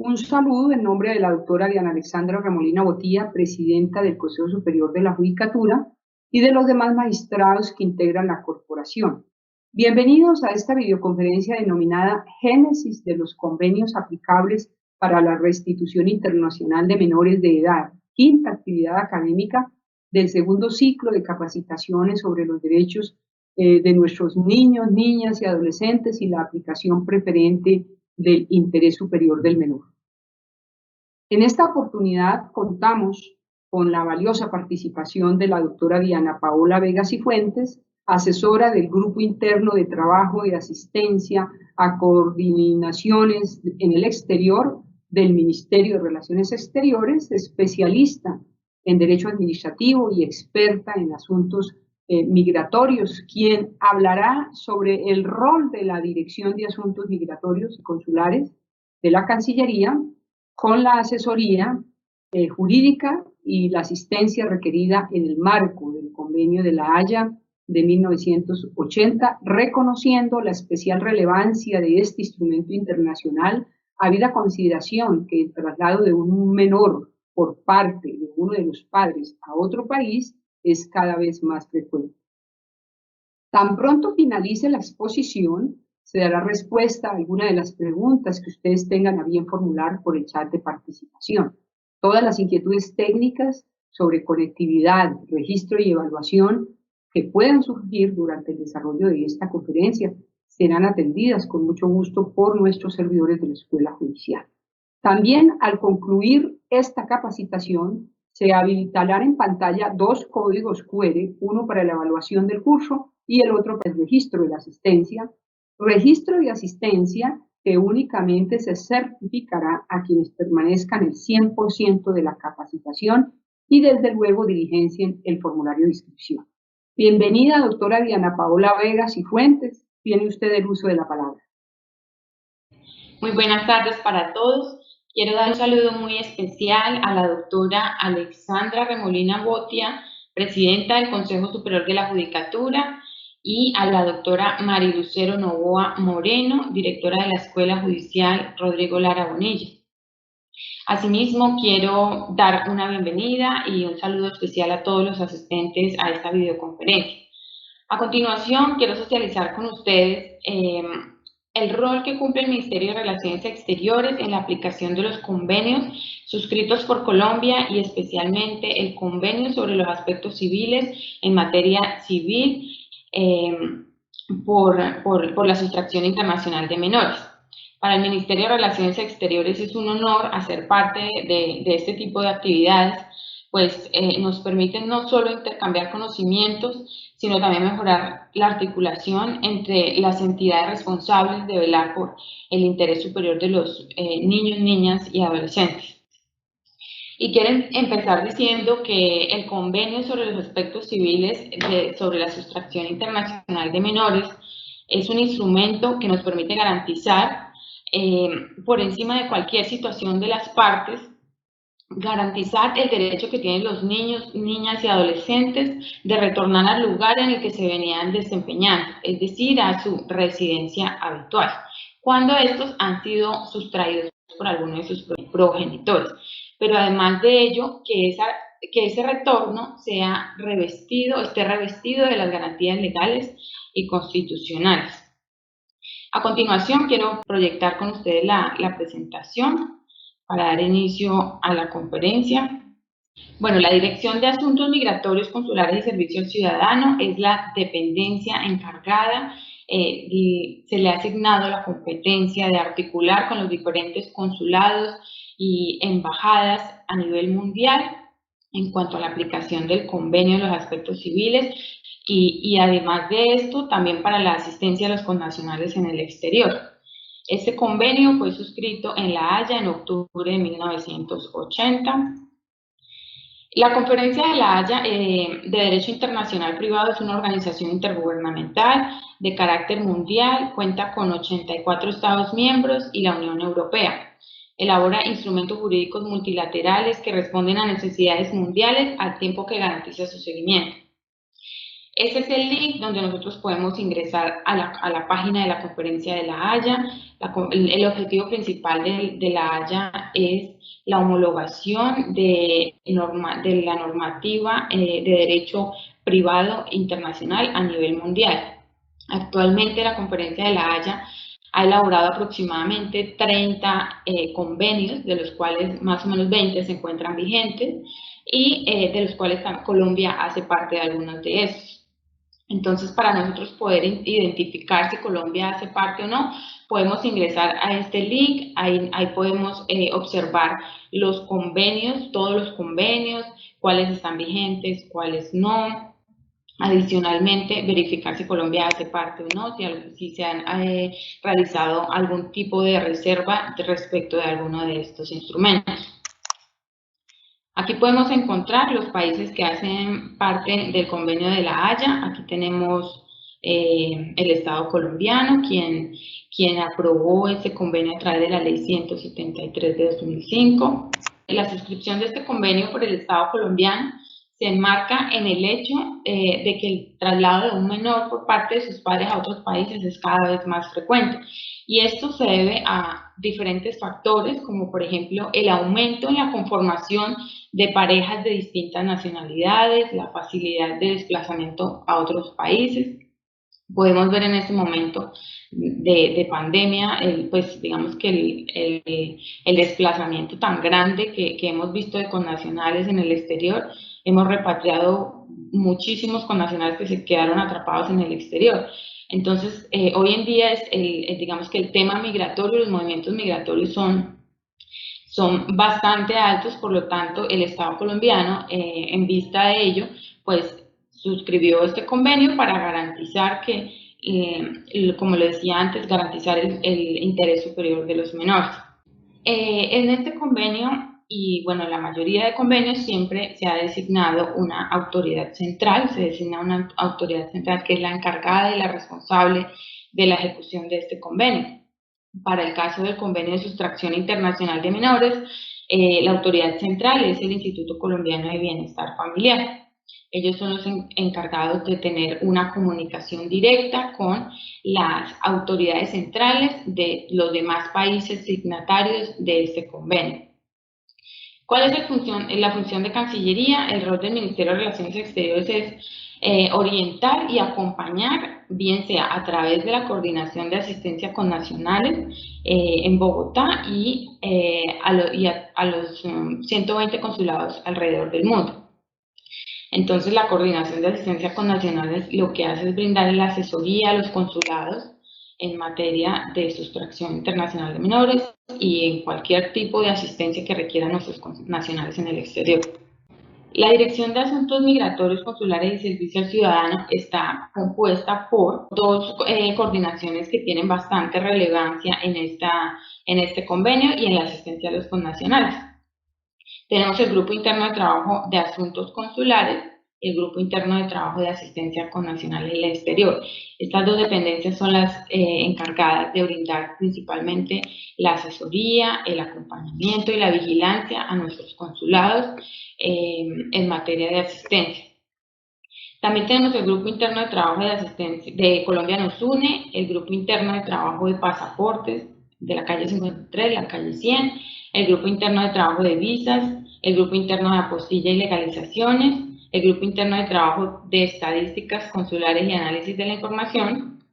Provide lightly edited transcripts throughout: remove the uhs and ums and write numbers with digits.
Un saludo en nombre de la doctora Diana Alexandra Remolina Botía, presidenta del Consejo Superior de la Judicatura, y de los demás magistrados que integran la corporación. Bienvenidos a esta videoconferencia denominada Génesis de los convenios aplicables para la restitución internacional de menores de edad, quinta actividad académica del segundo ciclo de capacitaciones sobre los derechos de nuestros niños, niñas y adolescentes y la aplicación preferente del interés superior del menor. En esta oportunidad contamos con la valiosa participación de la doctora Diana Paola Vega Cifuentes, asesora del Grupo Interno de Trabajo y Asistencia a Coordinaciones en el Exterior del Ministerio de Relaciones Exteriores, especialista en Derecho Administrativo y experta en asuntos migratorios, quien hablará sobre el rol de la Dirección de Asuntos Migratorios y Consulares de la Cancillería con la asesoría jurídica y la asistencia requerida en el marco del Convenio de La Haya de 1980, reconociendo la especial relevancia de este instrumento internacional, habida consideración que el traslado de un menor por parte de uno de los padres a otro país es cada vez más frecuente. Tan pronto finalice la exposición, se dará respuesta a alguna de las preguntas que ustedes tengan a bien formular por el chat de participación. Todas las inquietudes técnicas sobre conectividad, registro y evaluación que puedan surgir durante el desarrollo de esta conferencia serán atendidas con mucho gusto por nuestros servidores de la Escuela Judicial. También, al concluir esta capacitación, se habilitarán en pantalla dos códigos QR, uno para la evaluación del curso y el otro para el registro de la asistencia. Registro de asistencia que únicamente se certificará a quienes permanezcan el 100% de la capacitación y desde luego diligencien el formulario de inscripción. Bienvenida, doctora Diana Paola Vega Cifuentes. Tiene usted el uso de la palabra. Muy buenas tardes para todos. Quiero dar un saludo muy especial a la doctora Alexandra Remolina Botía, presidenta del Consejo Superior de la Judicatura, y a la doctora Marilucero Novoa Moreno, directora de la Escuela Judicial Rodrigo Lara Bonilla. Asimismo, quiero dar una bienvenida y un saludo especial a todos los asistentes a esta videoconferencia. A continuación, quiero socializar con ustedes el rol que cumple el Ministerio de Relaciones Exteriores en la aplicación de los convenios suscritos por Colombia y especialmente el convenio sobre los aspectos civiles en materia civil por la sustracción internacional de menores. Para el Ministerio de Relaciones Exteriores es un honor hacer parte de este tipo de actividades, pues nos permiten no solo intercambiar conocimientos, sino también mejorar la articulación entre las entidades responsables de velar por el interés superior de los niños, niñas y adolescentes. Y quieren empezar diciendo que el convenio sobre los aspectos civiles sobre la sustracción internacional de menores es un instrumento que nos permite garantizar, por encima de cualquier situación de las partes, garantizar el derecho que tienen los niños, niñas y adolescentes de retornar al lugar en el que se venían desempeñando, es decir, a su residencia habitual, cuando estos han sido sustraídos por alguno de sus progenitores. Pero además de ello, que ese retorno esté revestido de las garantías legales y constitucionales. A continuación, quiero proyectar con ustedes la presentación para dar inicio a la conferencia. Bueno, la Dirección de Asuntos Migratorios, Consulares y Servicio al Ciudadano es la dependencia encargada y se le ha asignado la competencia de articular con los diferentes consulados y embajadas a nivel mundial en cuanto a la aplicación del convenio de los aspectos civiles y además de esto también para la asistencia a los connacionales en el exterior. Este convenio fue suscrito en La Haya en octubre de 1980. La Conferencia de La Haya de Derecho Internacional Privado es una organización intergubernamental de carácter mundial, cuenta con 84 Estados miembros y la Unión Europea. Elabora instrumentos jurídicos multilaterales que responden a necesidades mundiales al tiempo que garantiza su seguimiento. Ese es el link donde nosotros podemos ingresar a la página de la Conferencia de La Haya. El objetivo principal de La Haya es la homologación de la normativa de derecho privado internacional a nivel mundial. Actualmente la Conferencia de La Haya ha elaborado aproximadamente 30 convenios, de los cuales más o menos 20 se encuentran vigentes y de los cuales Colombia hace parte de algunos de esos. Entonces, para nosotros poder identificar si Colombia hace parte o no, podemos ingresar a este link, ahí podemos observar los convenios, todos los convenios, cuáles están vigentes, cuáles no. Adicionalmente, verificar si Colombia hace parte o no, si se han realizado algún tipo de reserva respecto de alguno de estos instrumentos. Aquí podemos encontrar los países que hacen parte del convenio de La Haya. Aquí tenemos el Estado colombiano, quien aprobó este convenio a través de la Ley 173 de 2005. La suscripción de este convenio por el Estado colombiano se enmarca en el hecho de que el traslado de un menor por parte de sus padres a otros países es cada vez más frecuente. Y esto se debe a diferentes factores, como por ejemplo el aumento en la conformación de parejas de distintas nacionalidades, la facilidad de desplazamiento a otros países. Podemos ver en este momento de pandemia, pues digamos que el desplazamiento tan grande que hemos visto de connacionales en el exterior. Hemos repatriado muchísimos connacionales que se quedaron atrapados en el exterior. Entonces, hoy en día digamos que el tema migratorio, los movimientos migratorios son bastante altos, por lo tanto, el Estado colombiano, en vista de ello, pues suscribió este convenio para garantizar que, como lo decía antes, garantizar el interés superior de los menores. En este convenio, y bueno, la mayoría de convenios siempre se ha designado una autoridad central, se designa una autoridad central que es la encargada y la responsable de la ejecución de este convenio. Para el caso del convenio de sustracción internacional de menores, la autoridad central es el Instituto Colombiano de Bienestar Familiar. Ellos son los encargados de tener una comunicación directa con las autoridades centrales de los demás países signatarios de este convenio. ¿Cuál es la función de Cancillería? El rol del Ministerio de Relaciones Exteriores es orientar y acompañar, bien sea a través de la coordinación de asistencia con nacionales en Bogotá y a los 120 consulados alrededor del mundo. Entonces, la coordinación de asistencia con nacionales lo que hace es brindar la asesoría a los consulados en materia de sustracción internacional de menores y en cualquier tipo de asistencia que requieran nuestros nacionales en el exterior. La Dirección de Asuntos Migratorios, Consulares y Servicio al Ciudadano está compuesta por dos coordinaciones que tienen bastante relevancia en este convenio y en la asistencia a los connacionales. Tenemos el Grupo Interno de Trabajo de Asuntos Consulares y el Grupo Interno de Trabajo de Asistencia con nacionales en el exterior. Estas dos dependencias son las encargadas de brindar principalmente la asesoría, el acompañamiento y la vigilancia a nuestros consulados en materia de asistencia. También tenemos el Grupo Interno de Trabajo de Asistencia de Colombia Nos Une, el Grupo Interno de Trabajo de Pasaportes de la calle 53, la calle 100, el Grupo Interno de Trabajo de Visas, el Grupo Interno de Apostilla y Legalizaciones, el Grupo Interno de Trabajo de Estadísticas Consulares y Análisis de la Información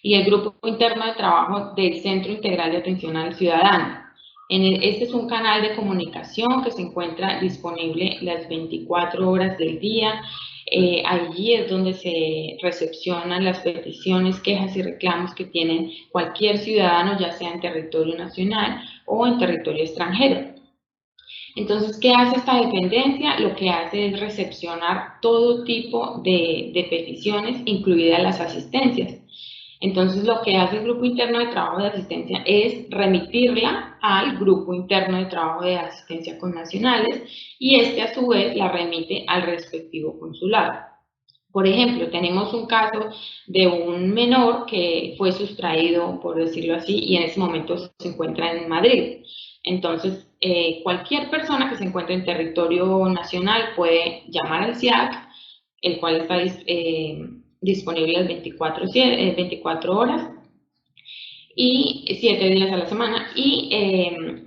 y el Grupo Interno de Trabajo del Centro Integral de Atención al Ciudadano. Este es un canal de comunicación que se encuentra disponible las 24 horas del día. Allí es donde se recepcionan las peticiones, quejas y reclamos que tienen cualquier ciudadano, ya sea en territorio nacional o en territorio extranjero. Entonces, ¿qué hace esta dependencia? Lo que hace es recepcionar todo tipo de peticiones, incluidas las asistencias. Entonces, lo que hace el Grupo Interno de Trabajo de Asistencia es remitirla al Grupo Interno de Trabajo de Asistencia con Nacionales y este a su vez la remite al respectivo consulado. Por ejemplo, tenemos un caso de un menor que fue sustraído, por decirlo así, y en ese momento se encuentra en Madrid. Entonces, cualquier persona que se encuentre en territorio nacional puede llamar al SIAC, el cual está disponible las 24 horas y 7 días a la semana, y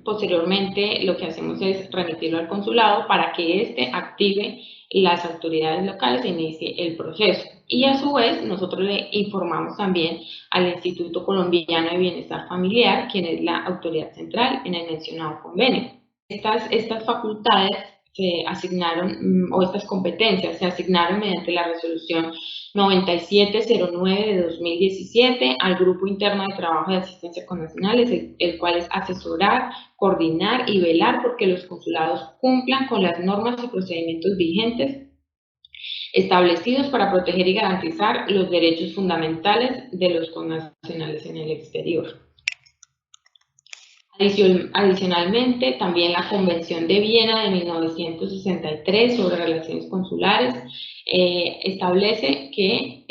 posteriormente lo que hacemos es remitirlo al consulado para que éste active las autoridades locales e inicie el proceso. Y a su vez nosotros le informamos también al Instituto Colombiano de Bienestar Familiar, quien es la autoridad central en el mencionado convenio. Estas facultades se asignaron, o estas competencias se asignaron mediante la resolución 9709 de 2017 al Grupo Interno de Trabajo de Asistencia Connacional, el cual es asesorar, coordinar y velar porque los consulados cumplan con las normas y procedimientos vigentes establecidos para proteger y garantizar los derechos fundamentales de los connacionales en el exterior. Adicionalmente, también la Convención de Viena de 1963 sobre relaciones consulares establece que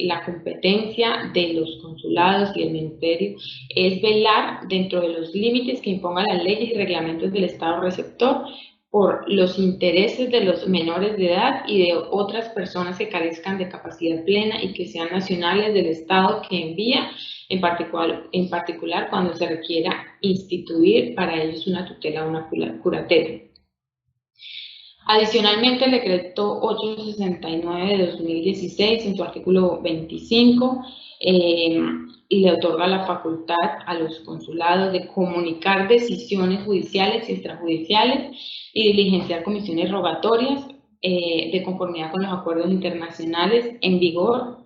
la competencia de los consulados y el ministerio es velar dentro de los límites que impongan las leyes y reglamentos del Estado receptor por los intereses de los menores de edad y de otras personas que carezcan de capacidad plena y que sean nacionales del Estado que envía, en particular cuando se requiera instituir para ellos una tutela o una curatela. Adicionalmente, el decreto 869 de 2016, en su artículo 25, le otorga la facultad a los consulados de comunicar decisiones judiciales y extrajudiciales y diligenciar comisiones rogatorias de conformidad con los acuerdos internacionales en vigor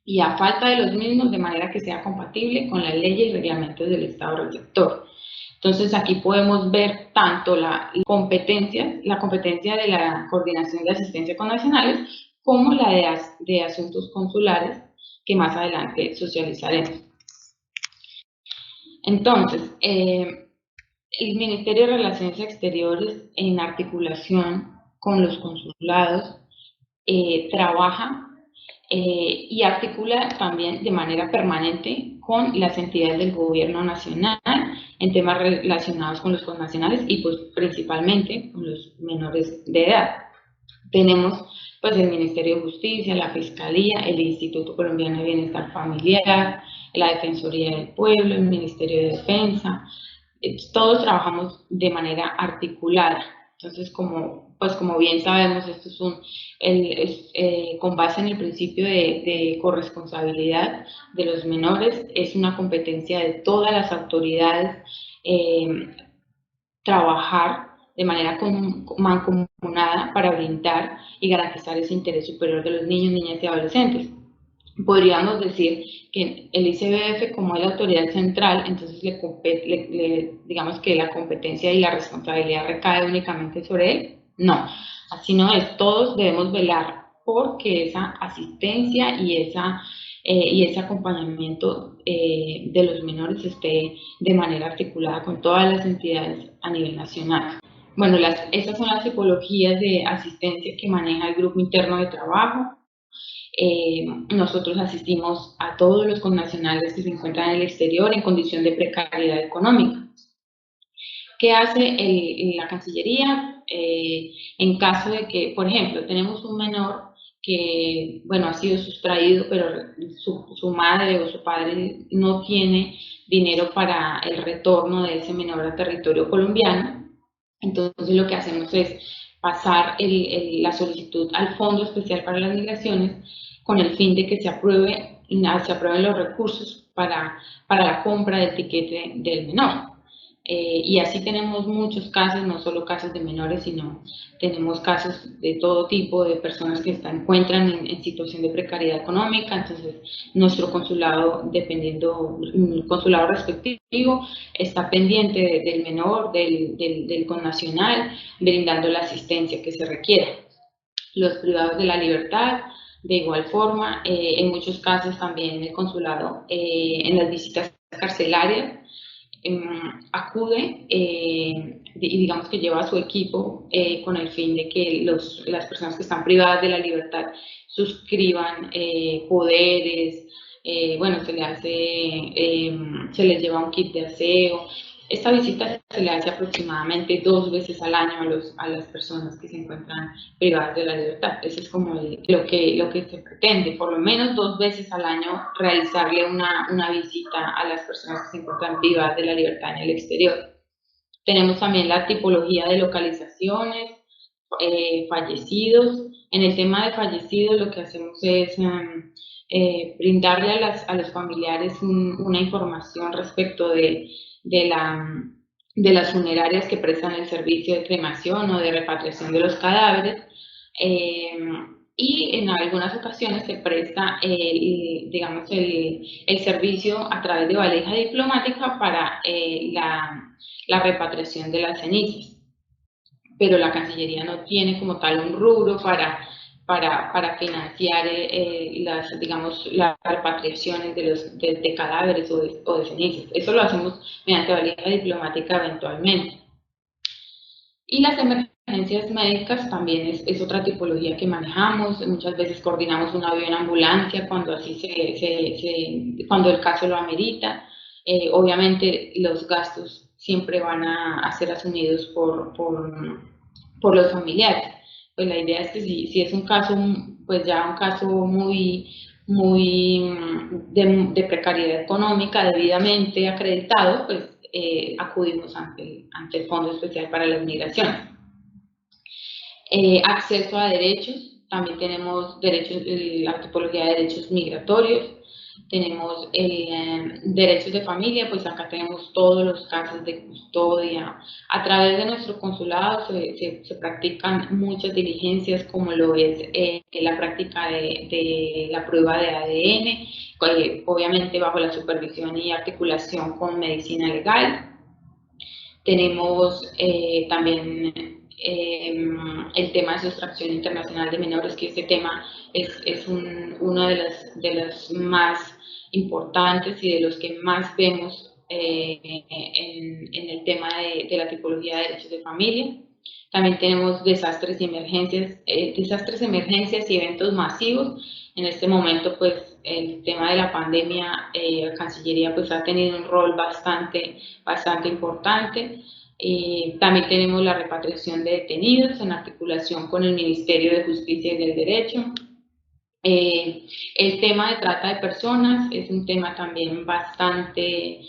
y a falta de los mismos, de manera que sea compatible con las leyes y reglamentos del Estado receptor. Entonces aquí podemos ver tanto la competencia de la Coordinación de Asistencia Connacionales como la de Asuntos Consulares, que más adelante socializaremos. Entonces, el Ministerio de Relaciones Exteriores, en articulación con los consulados, trabaja y articula también de manera permanente con las entidades del gobierno nacional en temas relacionados con los connacionales y pues principalmente con los menores de edad. Tenemos pues el Ministerio de Justicia, la Fiscalía, el Instituto Colombiano de Bienestar Familiar, la Defensoría del Pueblo, el Ministerio de Defensa. Todos trabajamos de manera articulada. Entonces, como bien sabemos, esto es con base en el principio de corresponsabilidad de los menores, es una competencia de todas las autoridades trabajar de manera mancomunada para brindar y garantizar ese interés superior de los niños, niñas y adolescentes. Podríamos decir que el ICBF, como es la autoridad central, entonces digamos que la competencia y la responsabilidad recae únicamente sobre él. No, así no es. Todos debemos velar porque esa asistencia y ese acompañamiento de los menores esté de manera articulada con todas las entidades a nivel nacional. Bueno, esas son las tipologías de asistencia que maneja el Grupo Interno de Trabajo. Nosotros asistimos a todos los connacionales que se encuentran en el exterior en condición de precariedad económica. ¿Qué hace la Cancillería en caso de que, por ejemplo, tenemos un menor que, bueno, ha sido sustraído, pero su madre o su padre no tiene dinero para el retorno de ese menor al territorio colombiano? Entonces lo que hacemos es pasar la solicitud al Fondo Especial para las Migraciones con el fin de que se aprueben los recursos para la compra del tiquete del menor. Y así tenemos muchos casos, no solo casos de menores, sino tenemos casos de todo tipo, de personas que se encuentran en situación de precariedad económica. Entonces nuestro consulado, dependiendo el consulado respectivo, está pendiente del menor, del connacional, brindando la asistencia que se requiera. Los privados de la libertad, de igual forma, en muchos casos también el consulado, en las visitas carcelarias, acude y digamos que lleva a su equipo con el fin de que las personas que están privadas de la libertad suscriban poderes, bueno, se les lleva un kit de aseo, Esta visita se le hace aproximadamente 2 veces al año a las personas que se encuentran privadas de la libertad. Eso es como lo que se pretende, por lo menos 2 veces al año realizarle una visita a las personas que se encuentran privadas de la libertad en el exterior. Tenemos también la tipología de localizaciones, fallecidos. En el tema de fallecidos lo que hacemos es brindarle a los familiares una información respecto de las funerarias que prestan el servicio de cremación o de repatriación de los cadáveres. Y en algunas ocasiones se presta digamos, el servicio a través de valija diplomática para la repatriación de las cenizas. Pero la Cancillería no tiene como tal un rubro para financiar digamos, las repatriaciones de cadáveres o de cenizas. Eso lo hacemos mediante valija diplomática eventualmente. Y las emergencias médicas también es otra tipología que manejamos. Muchas veces coordinamos un avión ambulancia cuando cuando el caso lo amerita. Obviamente los gastos siempre van a ser asumidos por los familiares. Pues la idea es que si es un caso, pues ya un caso muy de precariedad económica debidamente acreditado, pues acudimos ante el Fondo Especial para las Migraciones. Acceso a derechos, también tenemos derechos, la tipología de derechos migratorios, tenemos derechos de familia, pues acá tenemos todos los casos de custodia. A través de nuestro consulado se practican muchas diligencias, como lo es la práctica de la prueba de ADN, obviamente bajo la supervisión y articulación con medicina legal. Tenemos también el tema de sustracción internacional de menores, que este tema es uno de las más importantes y de los que más vemos en el tema de la tipología de derechos de familia. También tenemos desastres y emergencias y eventos masivos. En este momento, pues, el tema de la pandemia, la Cancillería pues ha tenido un rol bastante importante. También tenemos la repatriación de detenidos en articulación con el Ministerio de Justicia y del Derecho. El tema de trata de personas es un tema también bastante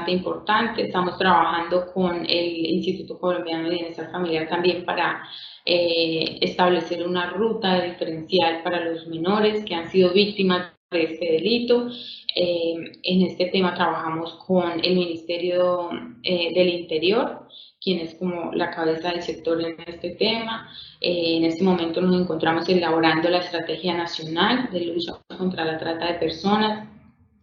importante. Estamos trabajando con el Instituto Colombiano de Bienestar Familiar también para establecer una ruta diferencial para los menores que han sido víctimas de este delito. En este tema trabajamos con el Ministerio del Interior, quien es como la cabeza del sector en este tema. En este momento nos encontramos elaborando la Estrategia Nacional de Lucha contra la Trata de Personas.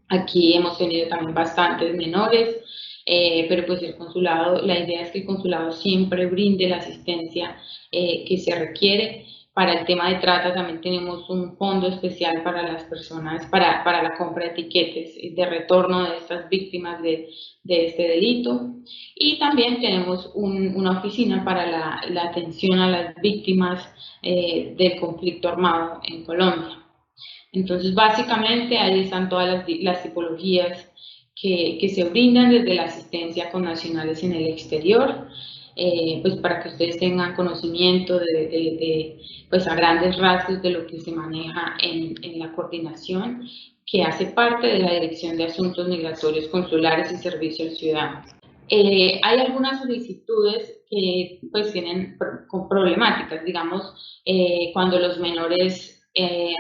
Aquí hemos tenido también bastantes menores, pero pues la idea es que el consulado siempre brinde la asistencia que se requiere. Para el tema de trata también tenemos un fondo especial para las personas, para la compra de etiquetes de retorno de estas víctimas de este delito. Y también tenemos una oficina para la atención a las víctimas del conflicto armado en Colombia. Entonces, básicamente, ahí están todas las tipologías que se brindan desde la asistencia con nacionales en el exterior, pues para que ustedes tengan conocimiento pues a grandes rasgos de lo que se maneja en la coordinación, que hace parte de la Dirección de Asuntos Migratorios, Consulares y Servicio al Ciudadano. Hay algunas solicitudes que pues tienen problemáticas, digamos, cuando los menores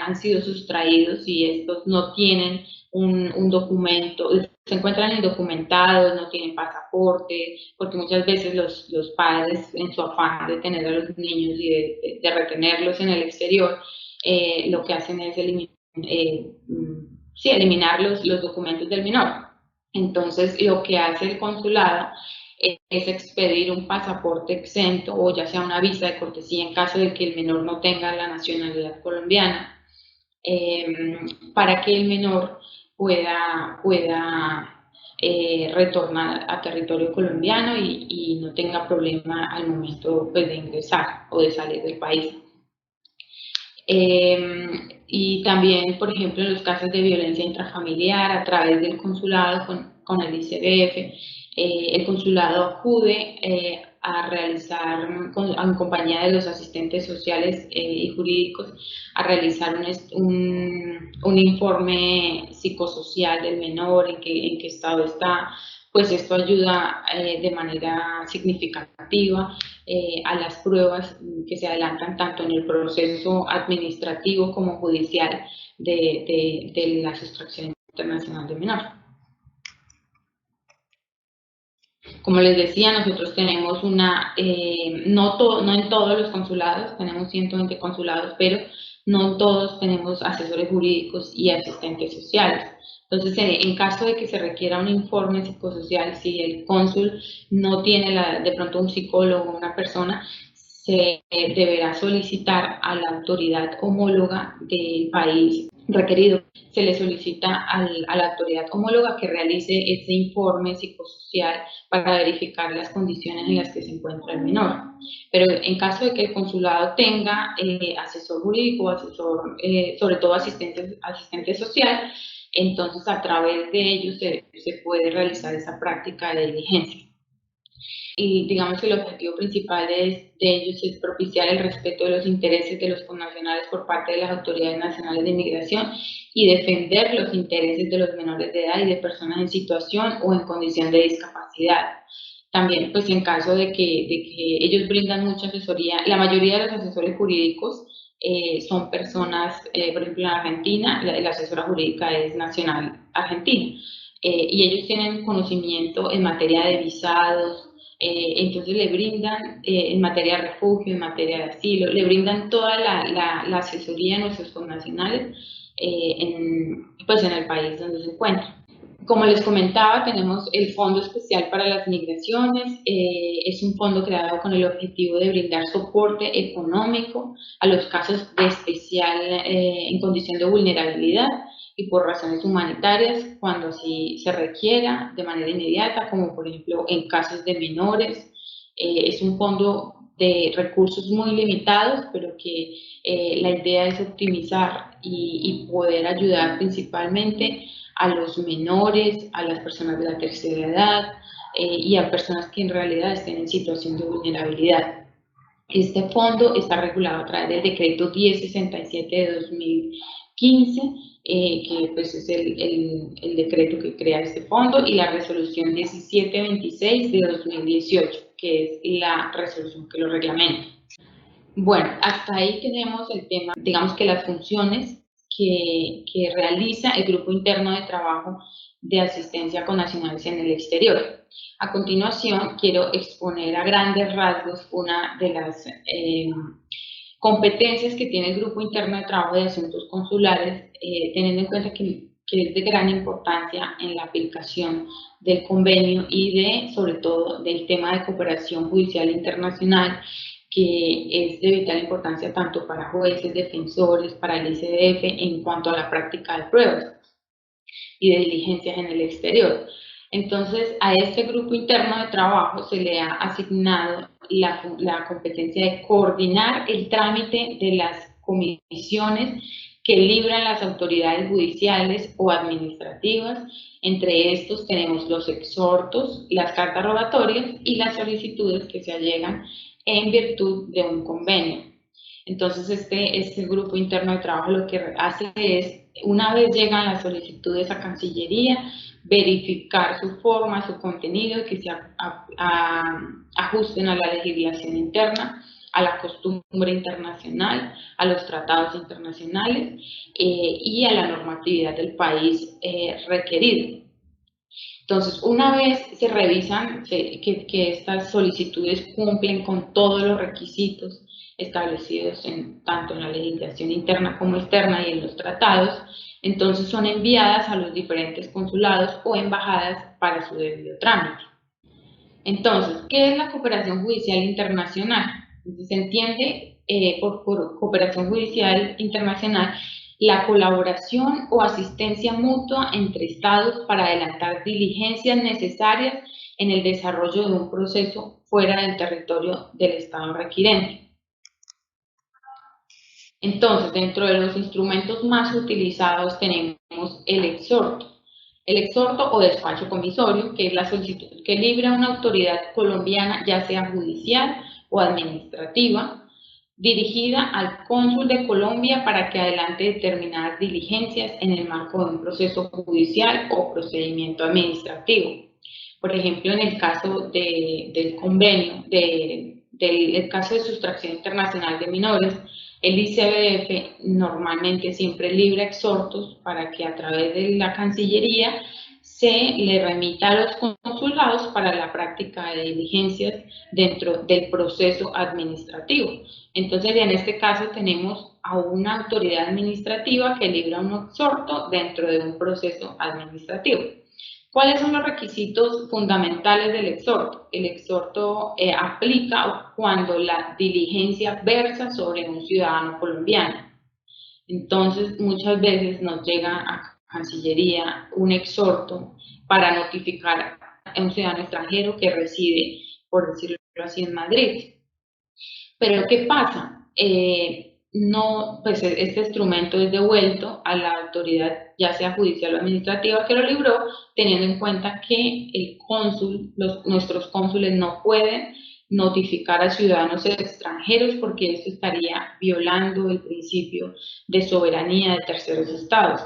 han sido sustraídos y estos no tienen un documento, se encuentran indocumentados, no tienen pasaporte, porque muchas veces los padres, en su afán de tener a los niños y de retenerlos en el exterior, lo que hacen es eliminar los documentos del menor. Entonces, lo que hace el consulado es expedir un pasaporte exento o ya sea una visa de cortesía en caso de que el menor no tenga la nacionalidad colombiana, para que el menor pueda retornar a territorio colombiano y no tenga problema al momento pues, de ingresar o de salir del país. Y también, por ejemplo, en los casos de violencia intrafamiliar, a través del consulado con el ICBF, El consulado acude a realizar, en compañía de los asistentes sociales y jurídicos, a realizar un informe psicosocial del menor, en qué estado está. Pues esto ayuda de manera significativa a las pruebas que se adelantan tanto en el proceso administrativo como judicial de la sustracción internacional de menor. Como les decía, nosotros tenemos no en todos los consulados, tenemos 120 consulados, pero no en todos tenemos asesores jurídicos y asistentes sociales. Entonces, en caso de que se requiera un informe psicosocial, si el cónsul no tiene de pronto un psicólogo o una persona, se deberá solicitar a la autoridad homóloga del país requerido. Se le solicita a la autoridad homóloga que realice ese informe psicosocial para verificar las condiciones en las que se encuentra el menor. Pero en caso de que el consulado tenga asesor jurídico, asesor, sobre todo asistente social, entonces a través de ellos se puede realizar esa práctica de diligencia. Y digamos que el objetivo principal de ellos es propiciar el respeto de los intereses de los connacionales por parte de las autoridades nacionales de inmigración y defender los intereses de los menores de edad y de personas en situación o en condición de discapacidad. También, pues en caso de que ellos brindan mucha asesoría, la mayoría de los asesores jurídicos son personas, por ejemplo, en Argentina, la asesora jurídica es nacional argentina, y ellos tienen conocimiento en materia de visados, entonces le brindan en materia de refugio, en materia de asilo, le brindan toda la asesoría a nuestros connacionales pues en el país donde se encuentran. Como les comentaba, tenemos el Fondo Especial para las Migraciones. Es un fondo creado con el objetivo de brindar soporte económico a los casos de especial en condición de vulnerabilidad y por razones humanitarias cuando así se requiera de manera inmediata, como por ejemplo en casos de menores. Es un fondo de recursos muy limitados, pero que la idea es optimizar y poder ayudar principalmente a los menores, a las personas de la tercera edad y a personas que en realidad estén en situación de vulnerabilidad. Este fondo está regulado a través del decreto 1067 de 2015, que pues es el decreto que crea este fondo, y la resolución 1726 de 2018, que es la resolución que lo reglamenta. Bueno, hasta ahí tenemos el tema, digamos que las funciones que realiza el Grupo Interno de Trabajo de Asistencia con Nacionales en el Exterior. A continuación, quiero exponer a grandes rasgos una de las competencias que tiene el Grupo Interno de Trabajo de Asuntos Consulares, teniendo en cuenta que es de gran importancia en la aplicación del convenio y sobre todo, del tema de cooperación judicial internacional, que es de vital importancia tanto para jueces, defensores, para el ICDF en cuanto a la práctica de pruebas y de diligencias en el exterior. Entonces, a este grupo interno de trabajo se le ha asignado la competencia de coordinar el trámite de las comisiones que libran las autoridades judiciales o administrativas. Entre estos tenemos los exhortos, las cartas rogatorias y las solicitudes que se allegan en virtud de un convenio. Entonces, este grupo interno de trabajo lo que hace es, una vez llegan las solicitudes a Cancillería, verificar su forma, su contenido, que se ajusten a la legislación interna, a la costumbre internacional, a los tratados internacionales y a la normatividad del país requerido. Entonces, una vez se revisan que estas solicitudes cumplen con todos los requisitos establecidos tanto en la legislación interna como externa y en los tratados, entonces son enviadas a los diferentes consulados o embajadas para su debido trámite. Entonces, ¿qué es la cooperación judicial internacional? Se entiende por cooperación judicial internacional la colaboración o asistencia mutua entre estados para adelantar diligencias necesarias en el desarrollo de un proceso fuera del territorio del estado requirente. Entonces, dentro de los instrumentos más utilizados tenemos el exhorto. El exhorto o despacho comisorio, que es la solicitud que libra una autoridad colombiana, ya sea judicial o administrativa, dirigida al cónsul de Colombia para que adelante determinadas diligencias en el marco de un proceso judicial o procedimiento administrativo. Por ejemplo, en el caso del convenio, del caso de sustracción internacional de menores, el ICBF normalmente siempre libra exhortos para que a través de la Cancillería se le remita a los consulados para la práctica de diligencias dentro del proceso administrativo. Entonces, en este caso tenemos a una autoridad administrativa que libra un exhorto dentro de un proceso administrativo. ¿Cuáles son los requisitos fundamentales del exhorto? El exhorto aplica cuando la diligencia versa sobre un ciudadano colombiano. Entonces, muchas veces nos llega a Cancillería un exhorto para notificar a un ciudadano extranjero que reside, por decirlo así, en Madrid. Pero ¿qué pasa? No, pues este instrumento es devuelto a la autoridad, ya sea judicial o administrativa, que lo libró, teniendo en cuenta que el cónsul, nuestros cónsules no pueden notificar a ciudadanos extranjeros porque eso estaría violando el principio de soberanía de terceros estados.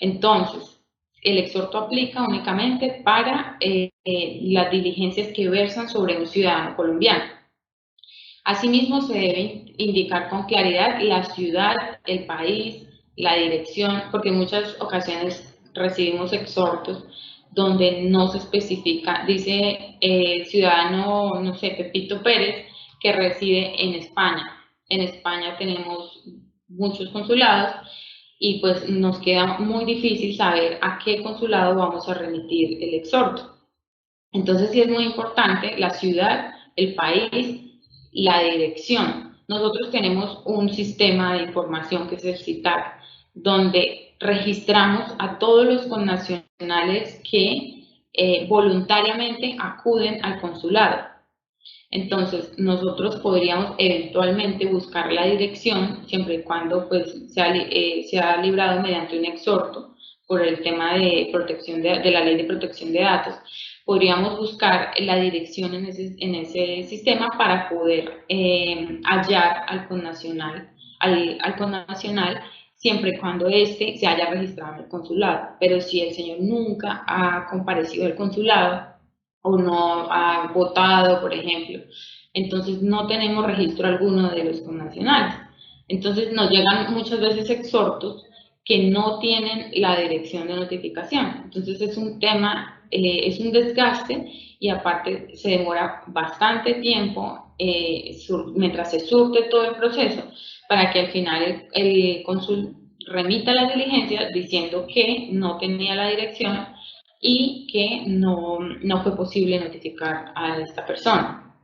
Entonces, el exhorto aplica únicamente para las diligencias que versan sobre un ciudadano colombiano. Asimismo, se debe indicar con claridad la ciudad, el país, la dirección, porque en muchas ocasiones recibimos exhortos donde no se especifica, dice ciudadano, no sé, Pepito Pérez, que reside en España. En España tenemos muchos consulados y pues nos queda muy difícil saber a qué consulado vamos a remitir el exhorto. Entonces sí es muy importante la ciudad, el país, la dirección. Nosotros tenemos un sistema de información que es el CITAC, donde registramos a todos los connacionales que voluntariamente acuden al consulado. Entonces, nosotros podríamos eventualmente buscar la dirección, siempre y cuando pues, sea librado mediante un exhorto por el tema de protección de la ley de protección de datos. Podríamos buscar la dirección en ese sistema para poder hallar al connacional, siempre y cuando éste se haya registrado en el consulado. Pero si el señor nunca ha comparecido al consulado o no ha votado, por ejemplo, entonces no tenemos registro alguno de los connacionales. Entonces nos llegan muchas veces exhortos que no tienen la dirección de notificación. Entonces es un tema, es un desgaste y aparte se demora bastante tiempo mientras se surte todo el proceso para que al final el cónsul remita la diligencia diciendo que no tenía la dirección y que no fue posible notificar a esta persona.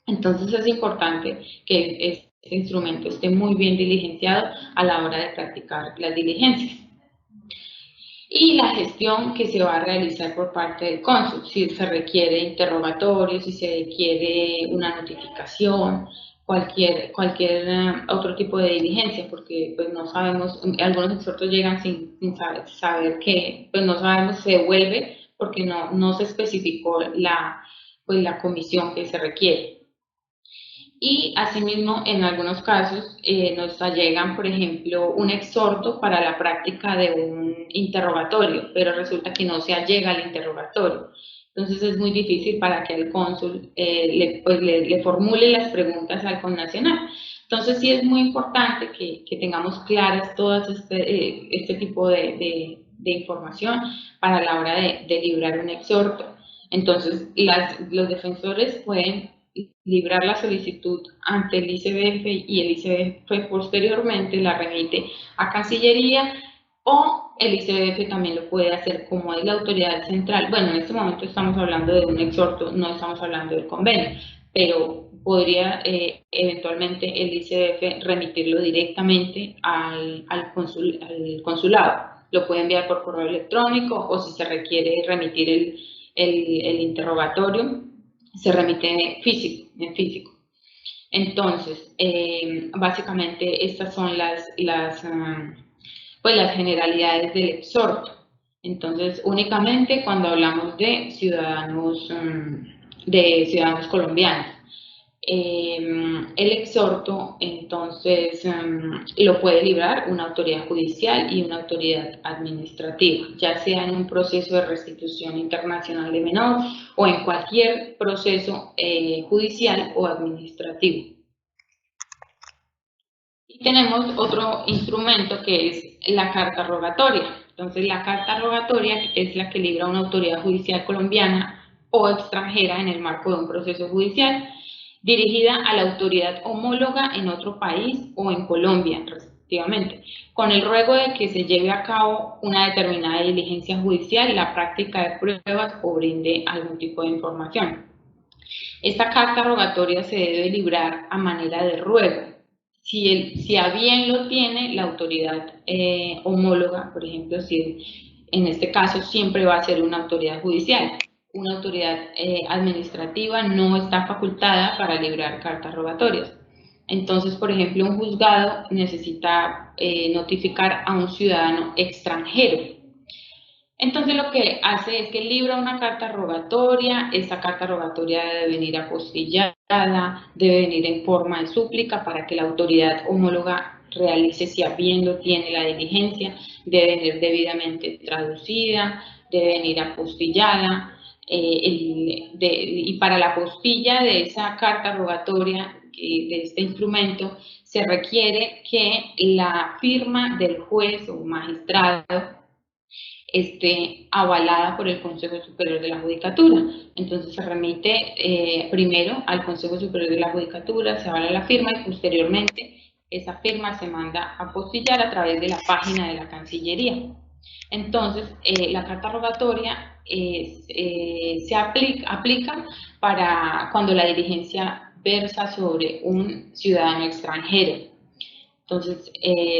Entonces es importante que este instrumento esté muy bien diligenciado a la hora de practicar las diligencias. Y la gestión que se va a realizar por parte del cónsul, si se requiere interrogatorio, si se requiere una notificación, cualquier otro tipo de diligencia, porque pues no sabemos, algunos exhortos llegan sin saber que, pues no sabemos, se devuelve porque no se especificó la comisión que se requiere. Y asimismo, en algunos casos nos llegan, por ejemplo, un exhorto para la práctica de un interrogatorio, pero resulta que no se allega al interrogatorio. Entonces es muy difícil para que el cónsul le formule las preguntas al connacional. Entonces sí es muy importante que tengamos claras todas este tipo de información para la hora de librar un exhorto. Entonces los defensores pueden librar la solicitud ante el ICBF y el ICBF posteriormente la remite a Cancillería o el ICBF también lo puede hacer como es la autoridad central. Bueno, en este momento estamos hablando de un exhorto, no estamos hablando del convenio, pero podría eventualmente el ICBF remitirlo directamente al consulado. Lo puede enviar por correo electrónico o si se requiere remitir el interrogatorio, se remite en físico. Entonces, básicamente estas son las generalidades del exhorto. Entonces, únicamente cuando hablamos de ciudadanos colombianos. El exhorto, entonces, lo puede librar una autoridad judicial y una autoridad administrativa, ya sea en un proceso de restitución internacional de menor o en cualquier proceso judicial o administrativo. Y tenemos otro instrumento que es la carta rogatoria. Entonces, la carta rogatoria es la que libra una autoridad judicial colombiana o extranjera en el marco de un proceso judicial, dirigida a la autoridad homóloga en otro país o en Colombia, respectivamente, con el ruego de que se lleve a cabo una determinada diligencia judicial, la práctica de pruebas o brinde algún tipo de información. Esta carta rogatoria se debe librar a manera de ruego. Si a bien lo tiene la autoridad homóloga, por ejemplo, si en este caso siempre va a ser una autoridad judicial. Una autoridad administrativa no está facultada para librar cartas rogatorias. Entonces, por ejemplo, un juzgado necesita notificar a un ciudadano extranjero. Entonces lo que hace es que libra una carta rogatoria, esta carta rogatoria debe venir apostillada, debe venir en forma de súplica para que la autoridad homóloga realice, si a bien lo tiene la diligencia, debe venir debidamente traducida, debe venir apostillada, y para la apostilla de esa carta rogatoria, de este instrumento, se requiere que la firma del juez o magistrado esté avalada por el Consejo Superior de la Judicatura. Entonces se remite primero al Consejo Superior de la Judicatura, se avala la firma y posteriormente esa firma se manda a apostillar a través de la página de la Cancillería. Entonces, la carta rogatoria se aplica para cuando la diligencia versa sobre un ciudadano extranjero. Entonces,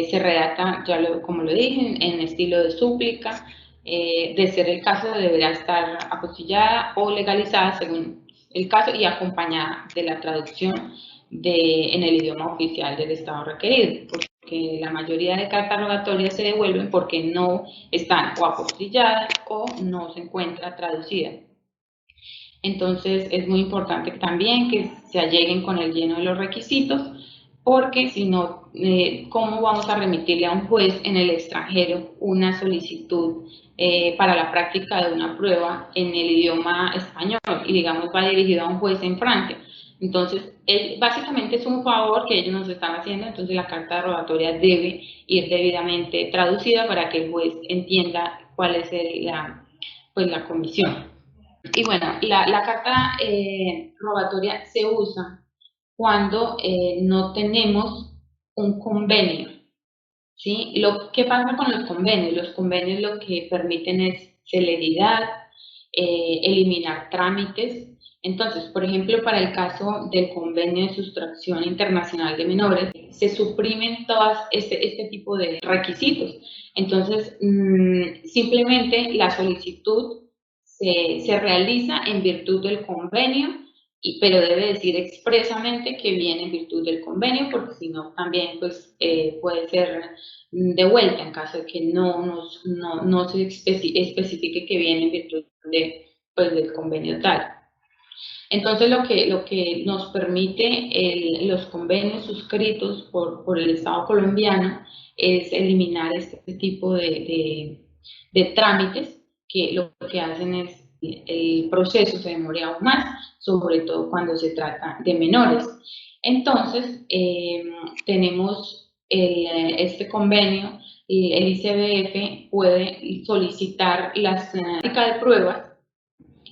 se redacta, como lo dije, en estilo de súplica. De ser el caso, deberá estar apostillada o legalizada según el caso y acompañada de la traducción en el idioma oficial del Estado requerido, porque la mayoría de cartas rogatorias se devuelven porque no están o apostilladas o no se encuentra traducida. Entonces, es muy importante también que se alleguen con el lleno de los requisitos, porque si no, ¿cómo vamos a remitirle a un juez en el extranjero una solicitud para la práctica de una prueba en el idioma español y digamos va dirigido a un juez en Francia? Entonces, básicamente es un favor que ellos nos están haciendo, entonces la carta rogatoria debe ir debidamente traducida para que el juez entienda cuál es la comisión. Y bueno, la carta rogatoria se usa cuando no tenemos un convenio, ¿sí? ¿Qué pasa con los convenios? Los convenios lo que permiten es celeridad, eliminar trámites. Entonces, por ejemplo, para el caso del convenio de sustracción internacional de menores, se suprimen todas este tipo de requisitos. Entonces, simplemente la solicitud se realiza en virtud del convenio, pero debe decir expresamente que viene en virtud del convenio, porque si no también pues, puede ser devuelta en caso de que no se especifique que viene en virtud del convenio tal. Entonces lo que nos permite los convenios suscritos por el Estado colombiano es eliminar este tipo de trámites que lo que hacen es el proceso se demore aún más, sobre todo cuando se trata de menores. Entonces, tenemos este convenio, el ICBF puede solicitar la práctica de pruebas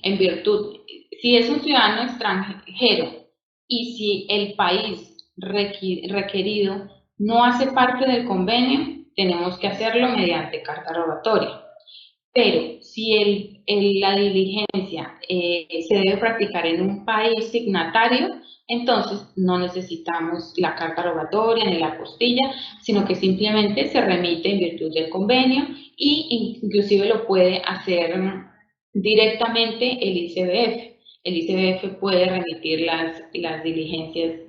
en virtud, si es un ciudadano extranjero y si el país requerido no hace parte del convenio, tenemos que hacerlo mediante carta rogatoria. Pero si la diligencia se debe practicar en un país signatario, entonces no necesitamos la carta rogatoria ni la apostilla, sino que simplemente se remite en virtud del convenio y inclusive lo puede hacer directamente el ICBF. El ICBF puede remitir las diligencias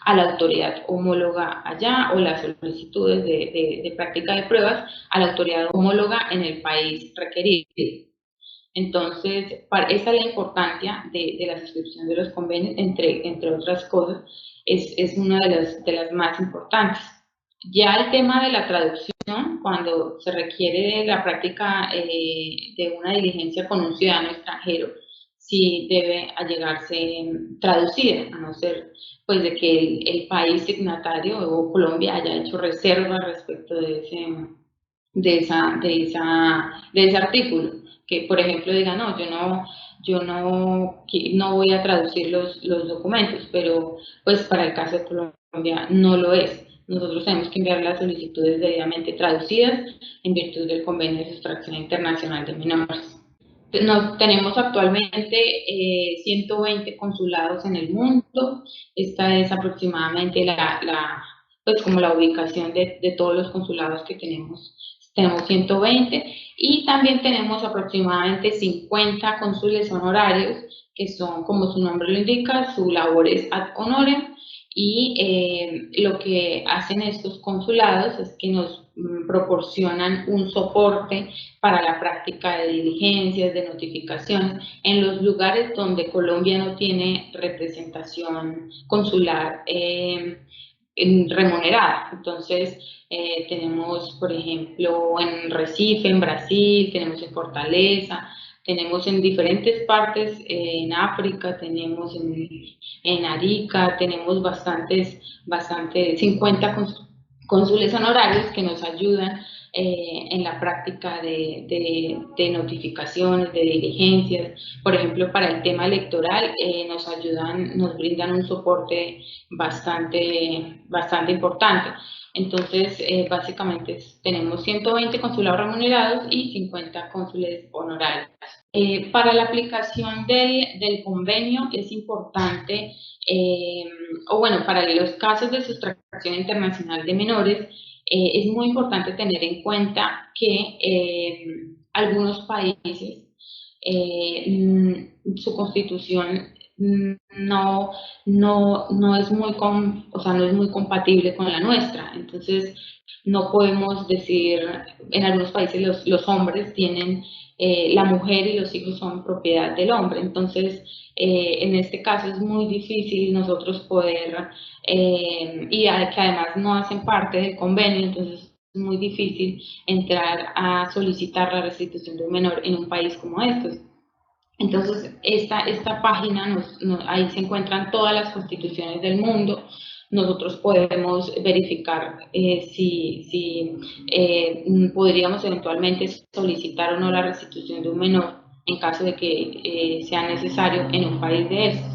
a la autoridad homóloga allá o las solicitudes de práctica de pruebas a la autoridad homóloga en el país requerido. Entonces, esa es la importancia de la suscripción de los convenios, entre otras cosas, es una de las más importantes. Ya el tema de la traducción, cuando se requiere la práctica de una diligencia con un ciudadano extranjero, sí debe allegarse traducida, a no ser pues de que el país signatario o Colombia haya hecho reserva respecto de ese artículo, que por ejemplo diga, no, no voy a traducir los documentos, pero pues para el caso de Colombia no lo es. Nosotros tenemos que enviar las solicitudes debidamente traducidas en virtud del Convenio de Sustracción Internacional de Menores. Tenemos actualmente 120 consulados en el mundo. Esta es aproximadamente pues como la ubicación de todos los consulados que tenemos. Tenemos 120 y también tenemos aproximadamente 50 cónsules honorarios, que son, como su nombre lo indica, su labor es ad honorem, y lo que hacen estos consulados es que nos proporcionan un soporte para la práctica de diligencias, de notificaciones, en los lugares donde Colombia no tiene representación consular remunerada. Entonces, tenemos, por ejemplo, en Recife, en Brasil, tenemos en Fortaleza, tenemos en diferentes partes, en África, tenemos en Arica, tenemos bastantes 50 cónsules honorarios que nos ayudan en la práctica de notificaciones, de diligencias. Por ejemplo, para el tema electoral nos brindan un soporte bastante importante. Entonces, básicamente tenemos 120 consulados remunerados y 50 cónsules honorarios. Para la aplicación del convenio es importante, para los casos de sustracción internacional de menores, es muy importante tener en cuenta que algunos países, su constitución no es muy no es muy compatible con la nuestra. Entonces, no podemos decir, en algunos países los hombres tienen, la mujer y los hijos son propiedad del hombre. Entonces, en este caso es muy difícil nosotros poder, y que además no hacen parte del convenio, entonces es muy difícil entrar a solicitar la restitución de un menor en un país como estos. Entonces, esta página, ahí se encuentran todas las constituciones del mundo. Nosotros podemos verificar si podríamos eventualmente solicitar o no la restitución de un menor en caso de que sea necesario en un país de estos.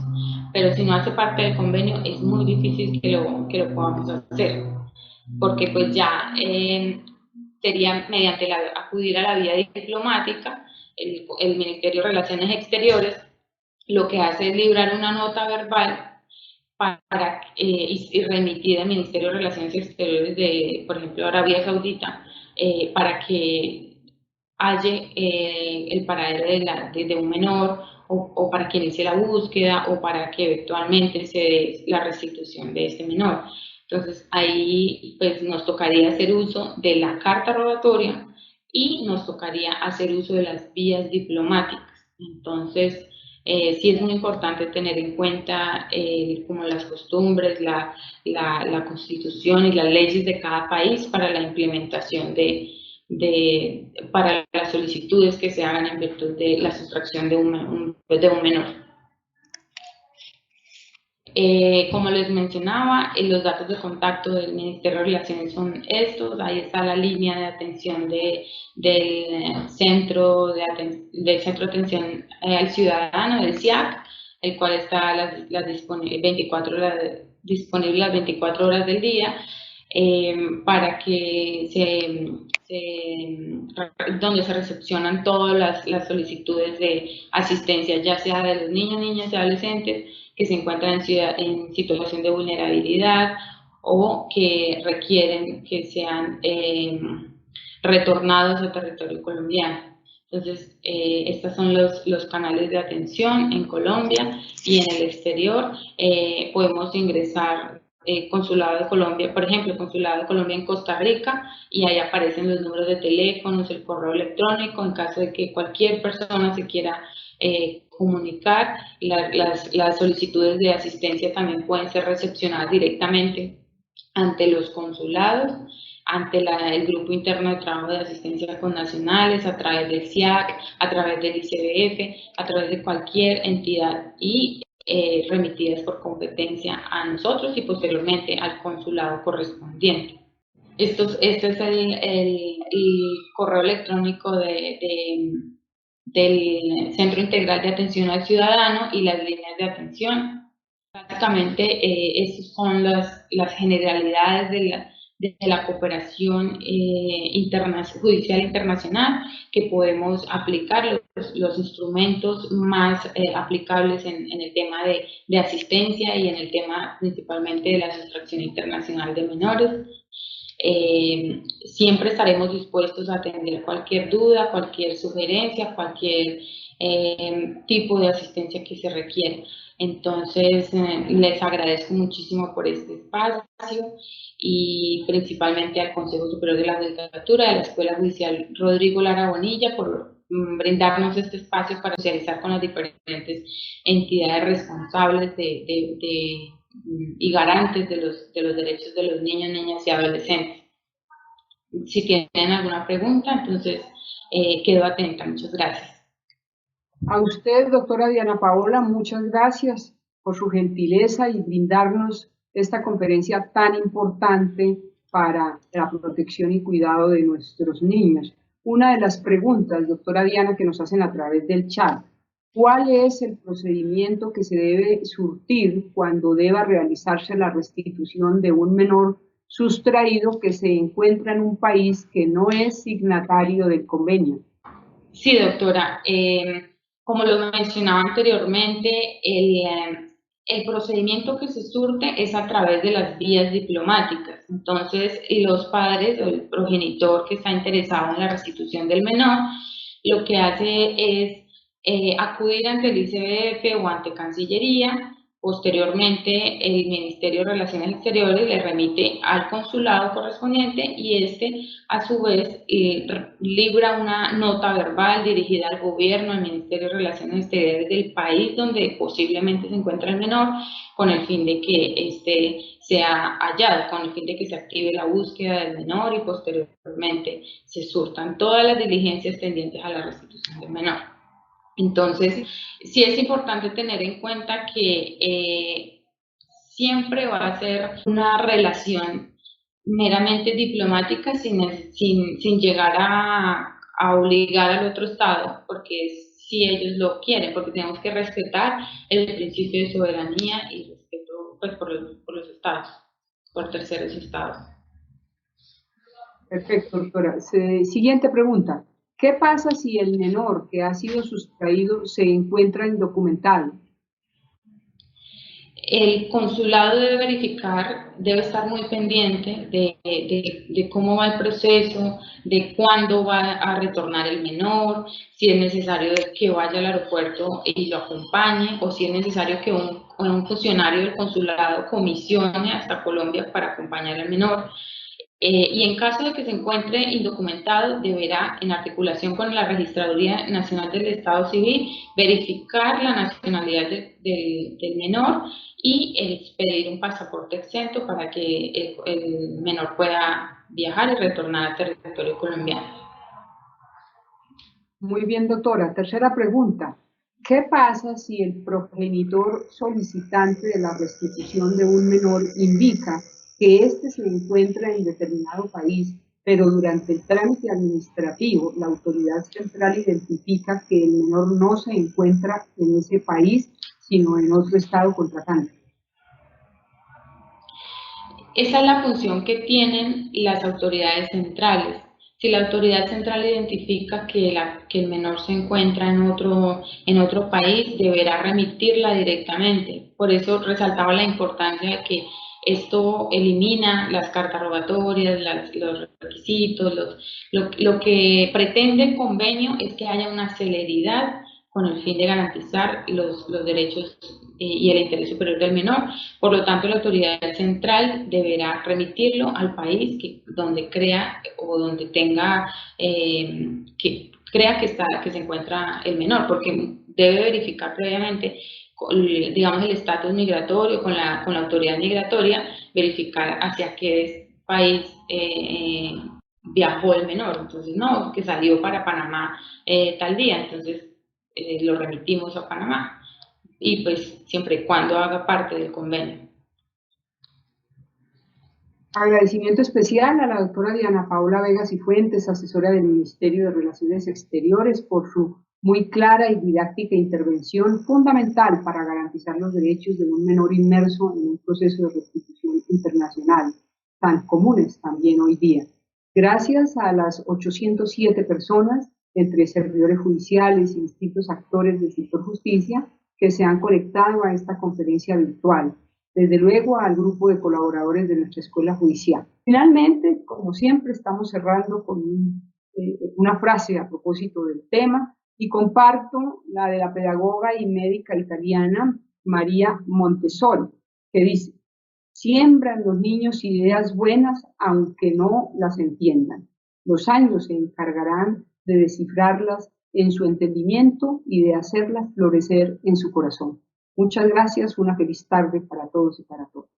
Pero si no hace parte del convenio, es muy difícil que lo podamos hacer, porque pues ya sería mediante acudir a la vía diplomática. El Ministerio de Relaciones Exteriores lo que hace es librar una nota verbal y remitir al Ministerio de Relaciones Exteriores de, por ejemplo, Arabia Saudita, para que halle el paradero de un menor, o para que inicie la búsqueda, o para que eventualmente se dé la restitución de este menor. Entonces ahí pues nos tocaría hacer uso de la carta rogatoria y nos tocaría hacer uso de las vías diplomáticas. Entonces, sí es muy importante tener en cuenta como las costumbres, la constitución y las leyes de cada país para la implementación para las solicitudes que se hagan en virtud de la sustracción de un menor. Como les mencionaba, los datos de contacto del Ministerio de Relaciones son estos. Ahí está la línea de atención del Centro de Atención al Ciudadano, del CIAC, el cual está disponible las 24 horas del día, para que donde se recepcionan todas las solicitudes de asistencia, ya sea de los niños, niñas y adolescentes que se encuentran en situación de vulnerabilidad o que requieren que sean retornados al territorio colombiano. Entonces, estos son los canales de atención en Colombia y en el exterior. Podemos ingresar Consulado de Colombia, por ejemplo, Consulado de Colombia en Costa Rica, y ahí aparecen los números de teléfonos, el correo electrónico, en caso de que cualquier persona se quiera comunicar. Las solicitudes de asistencia también pueden ser recepcionadas directamente ante los consulados, ante el Grupo Interno de Trabajo de Asistencia Connacionales, a través del SIAC, a través del ICBF, a través de cualquier entidad y remitidas por competencia a nosotros y posteriormente al consulado correspondiente. Este es el correo electrónico del Centro Integral de Atención al Ciudadano y las líneas de atención. Básicamente, esas son las generalidades de la cooperación judicial internacional que podemos aplicar, los instrumentos más aplicables en el tema de asistencia y en el tema principalmente de la sustracción internacional de menores. Siempre estaremos dispuestos a atender cualquier duda, cualquier sugerencia, cualquier tipo de asistencia que se requiera. Entonces, les agradezco muchísimo por este espacio y principalmente al Consejo Superior de la Judicatura, de la Escuela Judicial Rodrigo Lara Bonilla, por brindarnos este espacio para socializar con las diferentes entidades responsables y garantes de los derechos de los niños, niñas y adolescentes. Si tienen alguna pregunta, entonces quedo atenta. Muchas gracias. A usted, doctora Diana Paola, muchas gracias por su gentileza y brindarnos esta conferencia tan importante para la protección y cuidado de nuestros niños. Una de las preguntas, doctora Diana, que nos hacen a través del chat: ¿cuál es el procedimiento que se debe surtir cuando deba realizarse la restitución de un menor sustraído que se encuentra en un país que no es signatario del convenio? Sí, doctora. Como lo mencionaba anteriormente, el procedimiento que se surte es a través de las vías diplomáticas. Entonces, los padres o el progenitor que está interesado en la restitución del menor, lo que hace es acudir ante el ICBF o ante Cancillería. Posteriormente, el Ministerio de Relaciones Exteriores le remite al consulado correspondiente y este, a su vez, libra una nota verbal dirigida al gobierno, al Ministerio de Relaciones Exteriores del país donde posiblemente se encuentra el menor, con el fin de que éste sea hallado, con el fin de que se active la búsqueda del menor y posteriormente se surtan todas las diligencias tendientes a la restitución del menor. Entonces, sí es importante tener en cuenta que siempre va a ser una relación meramente diplomática sin llegar a obligar al otro Estado, porque si ellos lo quieren, porque tenemos que respetar el principio de soberanía y respeto pues, por los Estados, por terceros Estados. Perfecto, doctora. Siguiente pregunta. ¿Qué pasa si el menor que ha sido sustraído se encuentra indocumentado? El consulado debe verificar, debe estar muy pendiente de cómo va el proceso, de cuándo va a retornar el menor, si es necesario que vaya al aeropuerto y lo acompañe, o si es necesario que un funcionario del consulado comisione hasta Colombia para acompañar al menor. Y en caso de que se encuentre indocumentado, deberá, en articulación con la Registraduría Nacional del Estado Civil, verificar la nacionalidad del menor y expedir un pasaporte exento para que el menor pueda viajar y retornar al territorio colombiano. Muy bien, doctora. Tercera pregunta. ¿Qué pasa si el progenitor solicitante de la restitución de un menor indica que éste se encuentra en determinado país, pero durante el trámite administrativo la autoridad central identifica que el menor no se encuentra en ese país, sino en otro estado contratante? Esa es la función que tienen las autoridades centrales. Si la autoridad central identifica que el menor se encuentra en otro país, deberá remitirla directamente. Por eso resaltaba la importancia de que Esto elimina las cartas rogatorias, los requisitos, lo que pretende el convenio es que haya una celeridad con el fin de garantizar los derechos y el interés superior del menor. Por lo tanto, la autoridad central deberá remitirlo al país donde crea o donde tenga, que crea que se encuentra el menor, porque debe verificar previamente, digamos, el estatus migratorio con la autoridad migratoria, verificar hacia qué país viajó el menor. Entonces, no, que salió para Panamá tal día, entonces lo remitimos a Panamá, y pues siempre y cuando haga parte del convenio. Agradecimiento especial a la doctora Diana Paula Vega Cifuentes, asesora del Ministerio de Relaciones Exteriores, por su muy clara y didáctica intervención fundamental para garantizar los derechos de un menor inmerso en un proceso de restitución internacional, tan comunes también hoy día. Gracias a las 807 personas, entre servidores judiciales y distintos actores del sector justicia, que se han conectado a esta conferencia virtual. Desde luego al grupo de colaboradores de nuestra Escuela Judicial. Finalmente, como siempre, estamos cerrando con una frase a propósito del tema y comparto la de la pedagoga y médica italiana María Montessori, que dice: siembra en los niños ideas buenas aunque no las entiendan. Los años se encargarán de descifrarlas en su entendimiento y de hacerlas florecer en su corazón. Muchas gracias, una feliz tarde para todos y para todas.